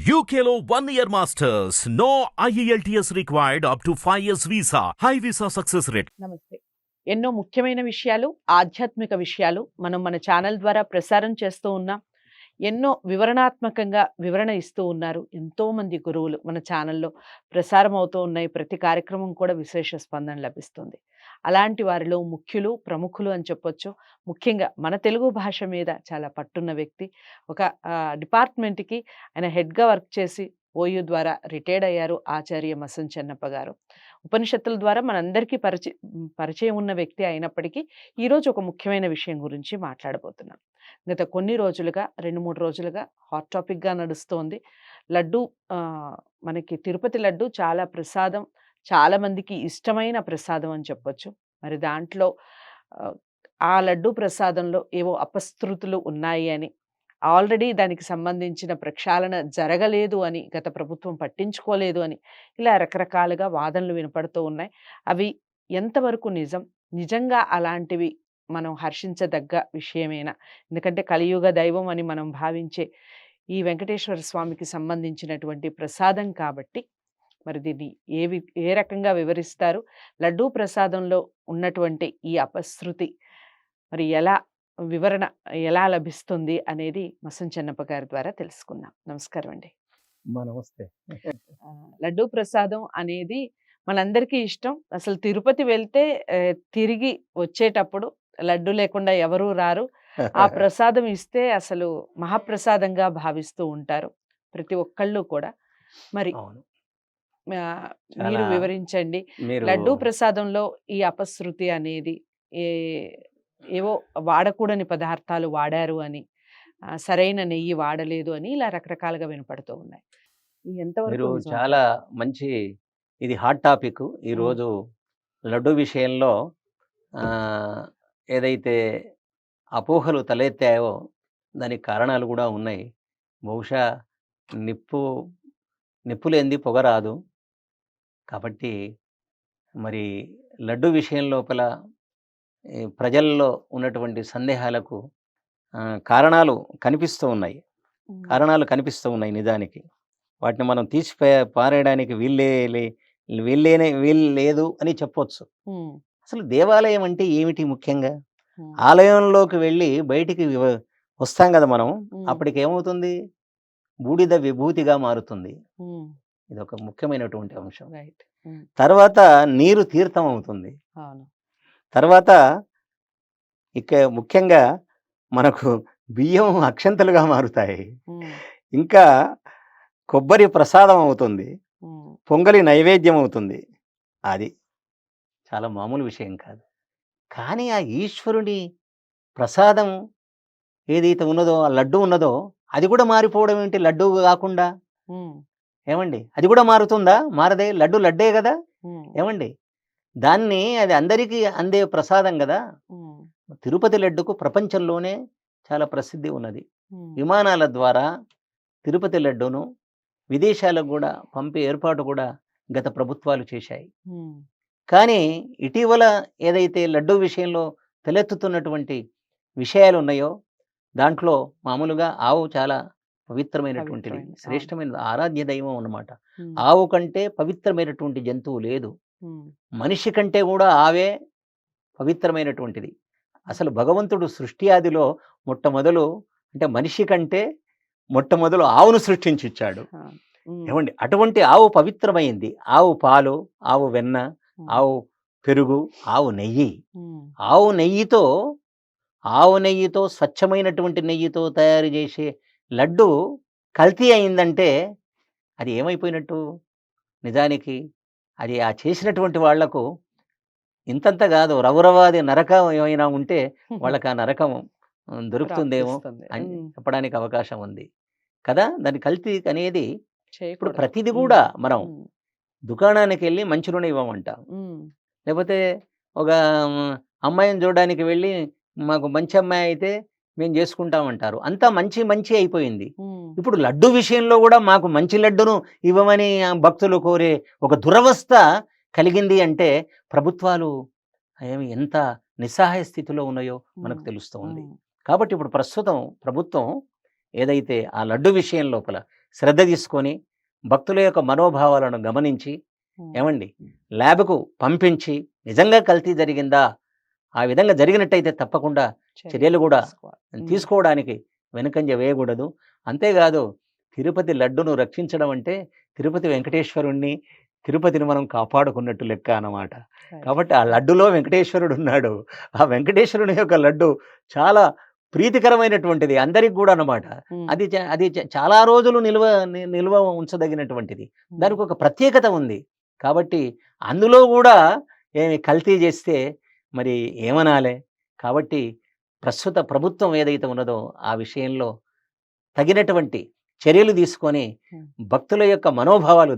UKLO 1 year masters. No IELTS required up to 5 years visa. High visa success rate. నమస్తే. ఎన్నో ముఖ్యమైన విషయాలు, ఆధ్యాత్మిక విషయాలు మనం మన ఛానల్ ద్వారా ప్రసారం చేస్తూ ఉన్నాం. ఎన్నో వివరణాత్మకంగా వివరణ ఇస్తూ ఉన్నారు. ఎంతోమంది గురువులు మన ఛానల్‌లో ప్రసారం అవుతూ ఉన్నాయి. ప్రతి కార్యక్రమం కూడా విశేష స్పందన లభిస్తుంది. అలాంటి వారిలో ముఖ్యులు, ప్రముఖులు అని చెప్పొచ్చు. ముఖ్యంగా మన తెలుగు భాష మీద చాలా పట్టున్న వ్యక్తి. ఒక డిపార్ట్‌మెంట్‌కి ఆయన హెడ్‌గా వర్క్ చేసి ఓయూ ద్వారా రిటైర్డ్ అయ్యారు. ఆచార్య మసం చెన్నప్ప గారు. ఉపనిషత్తుల ద్వారా మనందరికీ పరిచయం ఉన్న వ్యక్తి అయినప్పటికీ ఈరోజు ఒక ముఖ్యమైన విషయం గురించి మాట్లాడబోతున్నాం. గత కొన్ని రోజులుగా 2-3 రోజులుగా హాట్ టాపిక్‌గా నడుస్తోంది. లడ్డూ మనకి తిరుపతి లడ్డు చాలా ప్రసాదం. చాలా మందికి ఇష్టమైన ప్రసాదం అని చెప్పొచ్చు. మరి దాంట్లో ఆ లడ్డూ ప్రసాదంలో ఏవో అపశృతులు ఉన్నాయి అని, ఆల్రెడీ దానికి సంబంధించిన ప్రక్షాళన జరగలేదు అని, గత ప్రభుత్వం పట్టించుకోలేదు అని, ఇలా రకరకాలుగా వాదనలు వినపడుతూ ఉన్నాయి. అవి ఎంతవరకు నిజం? నిజంగా అలాంటివి మనం హర్షించదగ్గ విషయమేనా? ఎందుకంటే కలియుగ దైవం అని మనం భావించే ఈ వెంకటేశ్వర స్వామికి సంబంధించినటువంటి ప్రసాదం కాబట్టి మరి దీన్ని ఏ రకంగా వివరిస్తారు? లడ్డూ ప్రసాదంలో ఉన్నటువంటి ఈ అపశృతి మరి వివరణ ఎలా లభిస్తుంది అనేది మసం చెన్నప్ప గారి ద్వారా తెలుసుకుందాం. నమస్కారం అండి. నమస్తే. లడ్డూ ప్రసాదం అనేది మనందరికీ ఇష్టం. అసలు తిరుపతి వెళ్తే తిరిగి వచ్చేటప్పుడు లడ్డు లేకుండా ఎవరూ రారు. ఆ ప్రసాదం ఇస్తే అసలు మహాప్రసాదంగా భావిస్తూ ఉంటారు ప్రతి ఒక్కళ్ళు కూడా. మరి మీరు వివరించండి. లడ్డూ ప్రసాదంలో ఈ అపశృతి అనేది ఏవో వాడకూడని పదార్థాలు వాడారు అని, సరైన నెయ్యి వాడలేదు అని, ఇలా రకరకాలుగా వినపడుతూ ఉన్నాయి. మీరు చాలా మంచి, ఇది హాట్ టాపిక్ ఈరోజు. లడ్డు విషయంలో ఏదైతే అపోహలు తలెత్తాయో దానికి కారణాలు కూడా ఉన్నాయి. బహుశా నిప్పు లేనిది పొగ రాదు. కాబట్టి మరి లడ్డు విషయం లోపల ప్రజల్లో ఉన్నటువంటి సందేహాలకు కారణాలు కనిపిస్తూ ఉన్నాయి నిజానికి. వాటిని మనం తీసి పారేయడానికి వీలు లేదు అని చెప్పొచ్చు. అసలు దేవాలయం అంటే ఏమిటి? ముఖ్యంగా ఆలయంలోకి వెళ్ళి బయటికి వస్తాం కదా మనం, అప్పటికి ఏమవుతుంది? బూడిద విభూతిగా మారుతుంది. ఇది ఒక ముఖ్యమైనటువంటి అంశం. తర్వాత నీరు తీర్థం అవుతుంది. తర్వాత ఇక ముఖ్యంగా మనకు బియ్యం అక్షంతలుగా మారుతాయి. ఇంకా కొబ్బరి ప్రసాదం అవుతుంది, పొంగలి నైవేద్యం అవుతుంది. అది చాలా మామూలు విషయం కాదు. కానీ ఆ ఈశ్వరుని ప్రసాదం ఏదైతే ఉన్నదో, ఆ లడ్డు ఉన్నదో, అది కూడా మారిపోవడం ఏంటి? లడ్డు కాకుండా ఏమండి? అది కూడా మారుతుందా? మారదే. లడ్డు లడ్డే కదా ఏమండి? అది అందరికీ అందే ప్రసాదం కదా. తిరుపతి లడ్డుకు ప్రపంచంలోనే చాలా ప్రసిద్ధి ఉన్నది. విమానాల ద్వారా తిరుపతి లడ్డును విదేశాలకు కూడా పంపే ఏర్పాటు కూడా గత ప్రభుత్వాలు చేశాయి. కానీ ఇటీవల ఏదైతే లడ్డు విషయంలో తలెత్తుతున్నటువంటి విషయాలు ఉన్నాయో, దాంట్లో మామూలుగా ఆవు చాలా పవిత్రమైనటువంటిది, శ్రేష్టమైన ఆరాధ్య దైవం అన్నమాట. ఆవు కంటే పవిత్రమైనటువంటి జంతువు లేదు. మనిషి కంటే కూడా ఆవే పవిత్రమైనటువంటిది. అసలు భగవంతుడు సృష్టి ఆదిలో మనిషి కంటే మొట్టమొదలు ఆవును సృష్టించి ఇచ్చాడు. ఏమండి? అటువంటి ఆవు పవిత్రమైంది. ఆవు పాలు, ఆవు వెన్న, ఆవు పెరుగు, ఆవు నెయ్యి. ఆవు నెయ్యితో స్వచ్ఛమైనటువంటి నెయ్యితో తయారు చేసే లడ్డు కల్తీ అయిందంటే అది ఏమైపోయినట్టు? నిజానికి అది ఆ చేసినటువంటి వాళ్లకు ఇంతంత కాదు, రవరవాది నరకం ఏమైనా ఉంటే వాళ్ళకి ఆ నరకం దొరుకుతుందేమో అని చెప్పడానికి అవకాశం ఉంది కదా. దాని కల్తీ అనేది ఇప్పుడు ప్రతిదీ కూడా మనం దుకాణానికి వెళ్ళి మంచి నూనె ఇవ్వమంటాం, లేకపోతే ఒక అమ్మాయిని చూడడానికి వెళ్ళి మాకు మంచి అమ్మాయి అయితే మేము చేసుకుంటామంటారు. అంతా మంచి అయిపోయింది. ఇప్పుడు లడ్డు విషయంలో కూడా మాకు మంచి లడ్డును ఇవ్వమని భక్తులు కోరే ఒక దురవస్థ కలిగింది అంటే ప్రభుత్వాలు ఎంత నిస్సహాయ స్థితిలో ఉన్నాయో మనకు తెలుస్తూ ఉంది. కాబట్టి ఇప్పుడు ప్రస్తుతం ప్రభుత్వం ఏదైతే ఆ లడ్డు విషయం లోపల శ్రద్ధ తీసుకొని భక్తుల యొక్క మనోభావాలను గమనించి ఏమండి ల్యాబ్కు పంపించి నిజంగా కల్తీ జరిగిందా, ఆ విధంగా జరిగినట్టయితే తప్పకుండా చర్యలు కూడా తీసుకోవడానికి వెనుకంజ వేయకూడదు. అంతేకాదు తిరుపతి లడ్డును రక్షించడం అంటే తిరుపతి వెంకటేశ్వరుణ్ణి, తిరుపతిని మనం కాపాడుకున్నట్టు లెక్క అన్నమాట. కాబట్టి ఆ లడ్డులో వెంకటేశ్వరుడు ఉన్నాడు. ఆ వెంకటేశ్వరుని యొక్క లడ్డు చాలా ప్రీతికరమైనటువంటిది అందరికి కూడా అన్నమాట. అది చాలా రోజులు నిల్వ ఉంచదగినటువంటిది. దానికి ఒక ప్రత్యేకత ఉంది. కాబట్టి అందులో కూడా ఏమి కల్తీ చేస్తే మరి ఏమనాలే. కాబట్టి ప్రస్తుత ప్రభుత్వం ఏదైతే ఉన్నదో ఆ విషయంలో తగినటువంటి చర్యలు తీసుకొని భక్తుల యొక్క మనోభావాలు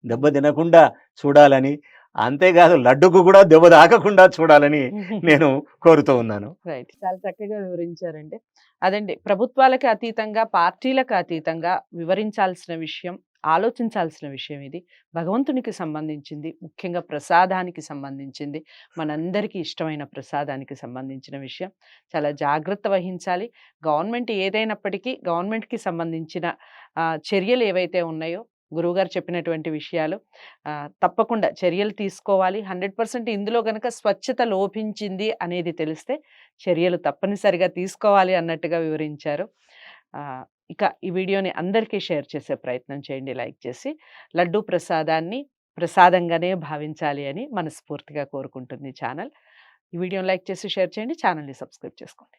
దెబ్బతినకుండా చూడాలని, అంతేకాదు లడ్డుకు కూడా దెబ్బ తాకకుండా చూడాలని నేను కోరుతూ ఉన్నాను. రైట్, చాలా చక్కగా వివరించారండి. అదండి, ప్రభుత్వాలకు అతీతంగా, పార్టీలకు అతీతంగా వివరించాల్సిన విషయం, ఆలోచించాల్సిన విషయం ఇది. భగవంతునికి సంబంధించింది, ముఖ్యంగా ప్రసాదానికి సంబంధించింది, మనందరికీ ఇష్టమైన ప్రసాదానికి సంబంధించిన విషయం. చాలా జాగ్రత్త వహించాలి. గవర్నమెంట్ ఏదైనప్పటికీ గవర్నమెంట్కి సంబంధించిన చర్యలు ఏవైతే ఉన్నాయో, గురువుగారు చెప్పినటువంటి విషయాలు తప్పకుండా చర్యలు తీసుకోవాలి. 100% ఇందులో కనుక స్వచ్ఛత లోపించింది అనేది తెలిస్తే చర్యలు తప్పనిసరిగా తీసుకోవాలి అన్నట్టుగా వివరించారు. ఇక ఈ వీడియోని అందరికీ షేర్ చేసే ప్రయత్నం చేయండి, లైక్ చేసి. లడ్డూ ప్రసాదాన్ని ప్రసాదంగానే భావించాలి అని మనస్ఫూర్తిగా కోరుకుంటుంది ఛానల్. ఈ వీడియోని లైక్ చేసి షేర్ చేయండి, ఛానల్ని సబ్స్క్రైబ్ చేసుకోండి.